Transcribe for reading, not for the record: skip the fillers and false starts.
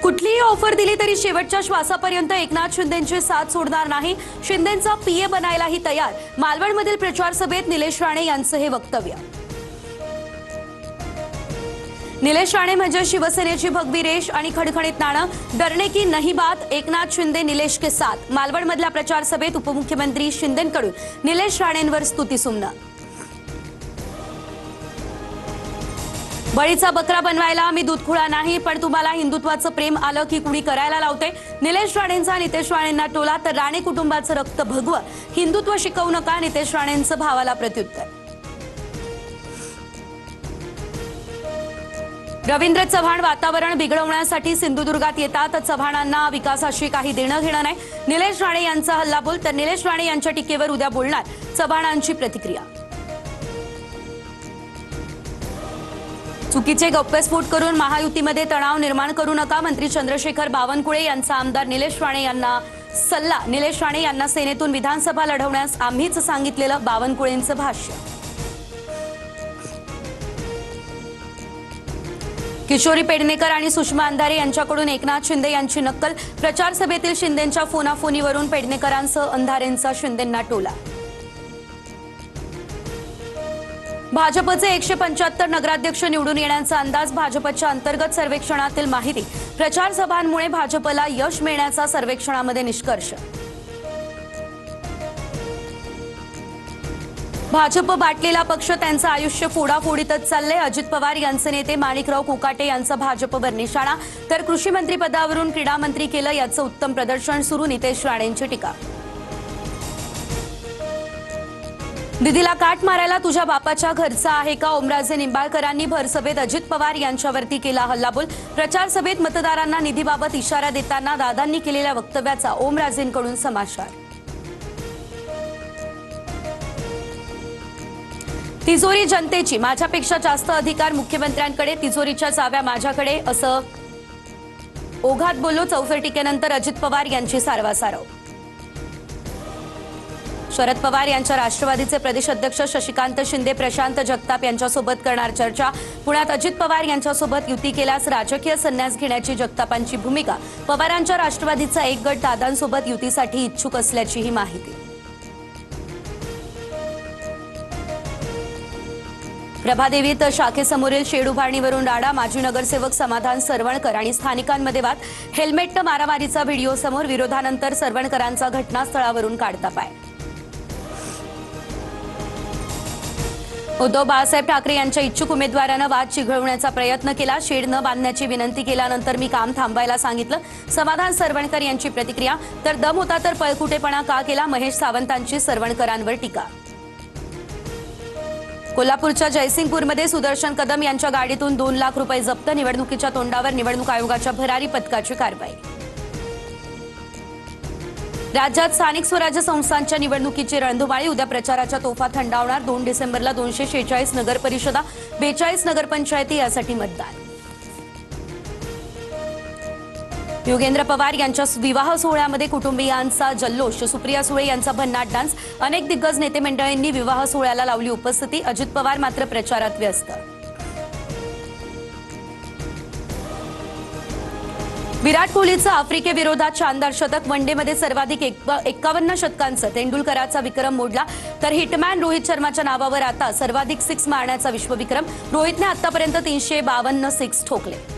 कुठलीही ऑफर दिली तरी शेवटच्या श्वासापर्यंत एकनाथ शिंदेंची साथ सोडणार नाही. शिंदेंचा पीए बनायलाही तयार. मालवणमधील प्रचार सभेत निलेश राणे यांचं हे वक्तव्य. निलेश राणे म्हणजे शिवसेनेची भगवी रेष आणि खणखणीत नाणं. डरने की नहीं बात. एकनाथ शिंदे निलेश के साथ. मालवणमधल्या प्रचार सभेत उपमुख्यमंत्री शिंदेंकडून निलेश राणेंवर स्तुतीसुमनं. बळीचा बकरा बनवायला मी दूधखुळा नाही, पण तुम्हाला हिंदुत्वाचं प्रेम आलं की कुणी करायला लावते. निलेश राणेंचा नितेश राणेंना टोला, तर राणे कुटुंबाचं रक्त भगवं. हिंदुत्व शिकवू नका. नितेश राणेंचं भावाला प्रत्युत्तर. रवींद्र चव्हाण वातावरण बिघडवण्यासाठी सिंधुदुर्गात येतात. चव्हाणांना विकासाशी काही देणं घेणं नाही. निलेश राणे यांचा हल्लाबोल, तर निलेश राणे यांच्या टीकेवर उद्या बोलणार चव्हाणांची प्रतिक्रिया. चुकीचे गप्पेस्फोट करून महायुतीमध्ये तणाव निर्माण करू नका. मंत्री चंद्रशेखर बावनकुळे यांचा आमदार निलेश राणे यांना सल्ला. निलेश राणे यांना सेनेतून विधानसभा लढवण्यास आम्हीच सांगितलेलं बावनकुळेंचं भाष्य. किशोरी पेडणेकर आणि सुषमा अंधारे यांच्याकडून एकनाथ शिंदे यांची नक्कल. प्रचार सभेतील शिंदेंच्या फोनाफोनीवरून पेडणेकरांसह अंधारेंचा शिंदेंना टोला. भाजपचे 175 नगराध्यक्ष निवडून येण्याचा अंदाज. भाजपच्या अंतर्गत सर्वेक्षणातील माहिती. प्रचार सभांमुळे भाजपला यश मिळण्याचा सर्वेक्षणामध्ये निष्कर्ष. भाजप बाटलेला पक्ष, त्यांचं आयुष्य फोडाफोडीतच चाललंय. अजित पवार यांचे नेते माणिकराव कोकाटे यांचा भाजपवर निशाणा. तर कृषी मंत्री पदावरून क्रीडा मंत्री केलं याचं उत्तम प्रदर्शन सुरू. नितेश राणेंची टीका. दिदीला काट मारायला तुझ्या बापाच्या घरचा आहे का. ओमराजे निंबाळकरांनी भरसभेत अजित पवार यांच्यावरती केला हल्लाबोल. प्रचार सभेत मतदारांना निधीबाबत इशारा देताना दादांनी केलेल्या वक्तव्याचा ओमराजेंकडून समाचार. तिजोरी जनतेची, माझ्यापेक्षा जास्त अधिकार मुख्यमंत्र्यांकडे. तिजोरीच्या चाव्या माझ्याकडे, असं ओघात बोललो. चौफेर टीकेनंतर अजित पवार यांची सारवासारव. शरद पवार यांच्या राष्ट्रवादीचे प्रदेश अध्यक्ष शशिकांत शिंदे प्रशांत जगताप यांच्यासोबत करणार चर्चा. पुण्यात अजित पवार यांच्यासोबत युती केल्यास राजकीय संन्यास घेण्याची जगतापांची भूमिका. पवारांच्या राष्ट्रवादीचा एक गट दादांसोबत युतीसाठी इच्छुक असल्याचीही माहिती. प्रभादेवीत शाखेसमोरील शेड उभारणीवरून राडा. माजी नगरसेवक समाधान सरवणकर आणि स्थानिकांमध्ये वाद. हेल्मेट मारामारीचा व्हिडिओ समोर. विरोधानंतर सरवणकरांचा घटनास्थळावरून काढता पाय. उद्धव बाळासाहेब ठाकरे यांच्या इच्छुक उमेदवारानं वाद चिघळवण्याचा प्रयत्न केला. शेड न बांधण्याची विनंती केल्यानंतर मी काम थांबवायला सांगितलं. समाधान सरवणकर यांची प्रतिक्रिया. तर दम होता तर पळकुटेपणा का केला. महेश सावंतांची सरवणकरांवर टीका. कोल्हापूरच्या जयसिंगपूरमध्ये सुदर्शन कदम यांच्या गाडीतून 2 लाख रुपये जप्त. निवडणुकीच्या तोंडावर निवडणूक आयोगाच्या भरारी पथकाची कारवाई. राज्यात स्थानिक स्वराज्य संस्थांच्या निवडणुकीची रणधुमाळी. उद्या प्रचाराच्या तोफा थंडावणार. 2 डिसेंबरला 246 नगरपरिषदा, 42 नगरपंचायती यासाठी मतदान. योगेंद्र पवार यांच्या विवाह सोहळ्यामध्ये कुटुंबियांचा जल्लोष. सुप्रिया सुळे यांचा भन्नाट डान्स. अनेक दिग्गज नेते मंडळींनी विवाह सोहळ्याला लावली उपस्थिती. अजित पवार मात्र प्रचारात व्यस्त. विराट कोहलीचं आफ्रिकेविरोधात शानदार शतक. वनडेमध्ये सर्वाधिक 51 शतकांचं तेंडुलकराचा विक्रम मोडला. तर हिटमॅन रोहित शर्माच्या नावावर आता सर्वाधिक 6 मारण्याचा विश्वविक्रम. रोहितने आतापर्यंत 352 6 ठोकले.